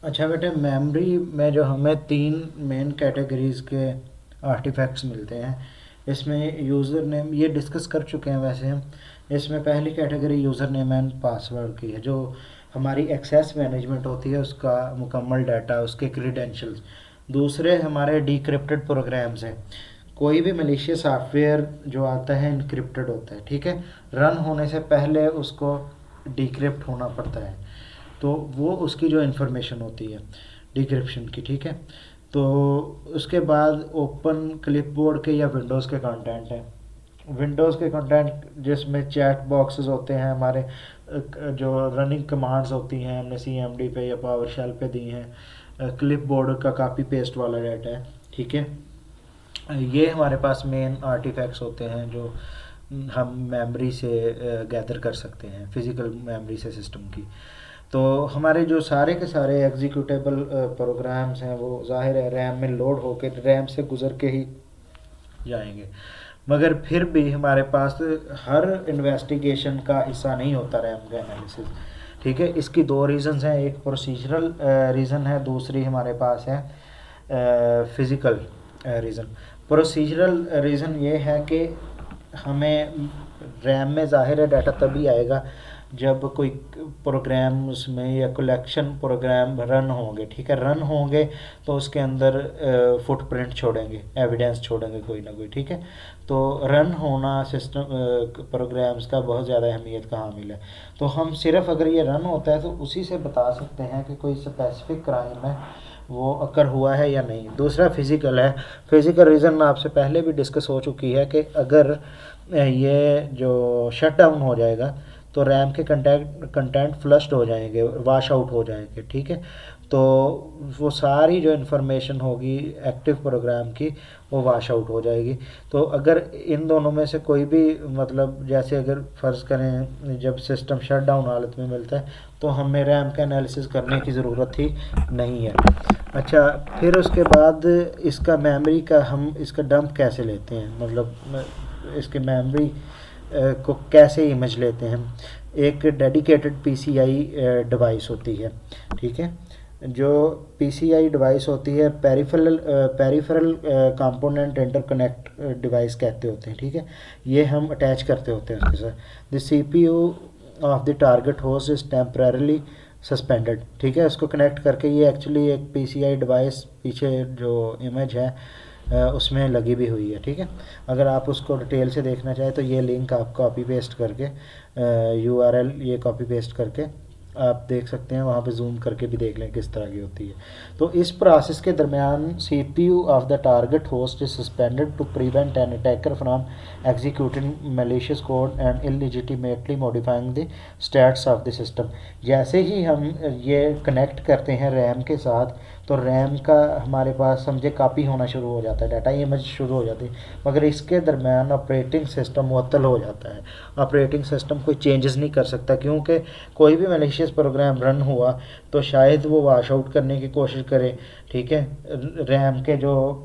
अच्छा बेटे, मेमोरी में जो हमें तीन मेन कैटेगरीज के आर्टिफैक्ट्स मिलते हैं, इसमें यूज़र नेम ये डिस्कस कर चुके हैं वैसे हम। इसमें पहली category user name and password की है, जो हमारी एक्सेस मैनेजमेंट होती है उसका मुकम्मल डाटा, उसके क्रीडेंशियल्स। दूसरे हमारे डिक्रिप्टेड प्रोग्राम्स हैं। कोई भी मलिशियस सॉफ्टवेयर जो आता है इनक्रिप्टेड होता है, ठीक है। रन होने से पहले उसको डिक्रिप्ट होना पड़ता है, तो वो उसकी जो इन्फॉर्मेशन होती है डिक्रिप्शन की, ठीक है। तो उसके बाद ओपन क्लिपबोर्ड के या विंडोज़ के कंटेंट हैं। विंडोज़ के कंटेंट जिसमें चैट बॉक्सेस होते हैं हमारे, जो रनिंग कमांड्स होती हैं हमने CMD पे या पावर शेल पे दी हैं, क्लिपबोर्ड का कॉपी पेस्ट वाला डाटा है, ठीक है। ये हमारे पास मेन आर्टिफैक्ट्स होते हैं जो हम मेमोरी से गैदर कर सकते हैं, फिज़िकल मेमोरी से सिस्टम की। तो हमारे जो सारे के सारे एग्जीक्यूटेबल प्रोग्राम्स हैं वो ज़ाहिर है रैम में लोड होकर रैम से गुज़र के ही जाएंगे। मगर फिर भी हमारे पास हर इन्वेस्टिगेशन का हिस्सा नहीं होता रैम का एनालिसिस, ठीक है। इसकी दो रीज़न्स हैं, एक प्रोसीजरल रीज़न है, दूसरी हमारे पास है फिज़िकल रीज़न। प्रोसीजरल रीज़न ये है कि हमें रैम में ज़ाहिर है डाटा तभी आएगा जब कोई प्रोग्राम उसमें या कलेक्शन प्रोग्राम रन होंगे, ठीक है। रन होंगे तो उसके अंदर फुटप्रिंट छोड़ेंगे, एविडेंस छोड़ेंगे कोई ना कोई, ठीक है। तो रन होना सिस्टम प्रोग्राम्स का बहुत ज़्यादा अहमियत का हामिल है। तो हम सिर्फ अगर ये रन होता है तो उसी से बता सकते हैं कि कोई स्पेसिफिक क्राइम है वो अकर हुआ है या नहीं। दूसरा फिज़िकल है। फिज़िकल रीज़न आपसे पहले भी डिस्कस हो चुकी है कि अगर ये जो शट डाउन हो जाएगा तो रैम के कंटेंट फ्लश्ड हो जाएंगे, वाश आउट हो जाएंगे, ठीक है। तो वो सारी जो इन्फॉर्मेशन होगी एक्टिव प्रोग्राम की वो वाश आउट हो जाएगी। तो अगर इन दोनों में से कोई भी, मतलब जैसे अगर फ़र्ज़ करें जब सिस्टम शट डाउन हालत में मिलता है तो हमें रैम का एनालिसिस करने की ज़रूरत ही नहीं है। अच्छा, फिर उसके बाद इसका मेमोरी का हम इसका डंप कैसे लेते हैं, मतलब इसके मेमोरी को कैसे इमेज लेते हैं हम। एक डेडिकेटेड PCI डिवाइस होती है, ठीक है। जो PCI डिवाइस होती है पेरिफेरल कंपोनेंट इंटरकनेक्ट डिवाइस कहते होते हैं, ठीक है। ये हम अटैच करते होते हैं उसके साथ। The CPU of the target host is temporarily suspended, ठीक है। उसको कनेक्ट करके ये एक्चुअली एक PCI डिवाइस पीछे जो इमेज है उसमें लगी भी हुई है, ठीक है। अगर आप उसको डिटेल से देखना चाहें तो ये लिंक आप कॉपी पेस्ट करके URL ये कॉपी पेस्ट करके आप देख सकते हैं, वहाँ पे जूम करके भी देख लें किस तरह की होती है। तो इस प्रोसेस के दरमियान CPU of the target host is suspended to prevent an attacker from executing malicious code and illegitimately modifying the states of the system. जैसे ही हम ये कनेक्ट करते हैं रैम के साथ तो रैम का हमारे पास समझे कापी होना शुरू हो जाता है, डाटा इमेज शुरू हो जाती है। मगर इसके दरमियान ऑपरेटिंग सिस्टम मुअत्तल हो जाता है। ऑपरेटिंग सिस्टम कोई चेंजेस नहीं कर सकता, क्योंकि कोई भी मैलिशियस प्रोग्राम रन हुआ तो शायद वो वाश आउट करने की कोशिश करे, ठीक है। रैम के जो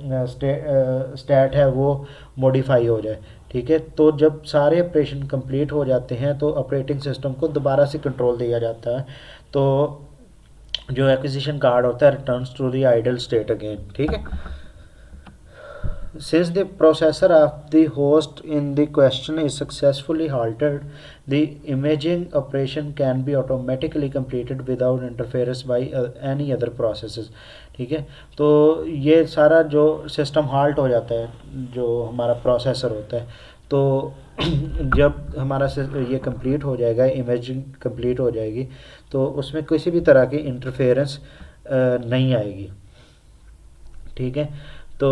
स्टैट है वो मॉडिफाई हो जाए, ठीक है। तो जब सारे ऑपरेशन कंप्लीट हो जाते हैं तो ऑपरेटिंग सिस्टम को दोबारा से कंट्रोल दिया जाता है। तो जो एक्विजिशन कार्ड होता है returns to the idle state again, ठीक है। Since the processor of the host in the question is successfully halted, the imaging operation can be automatically completed without interference by any other processes, ठीक है। तो ये सारा जो system halt हो जाता है जो हमारा प्रोसेसर होता है, तो जब हमारा ये कंप्लीट हो जाएगा, इमेजिंग कंप्लीट हो जाएगी, तो उसमें किसी भी तरह की इंटरफेरेंस नहीं आएगी, ठीक है। तो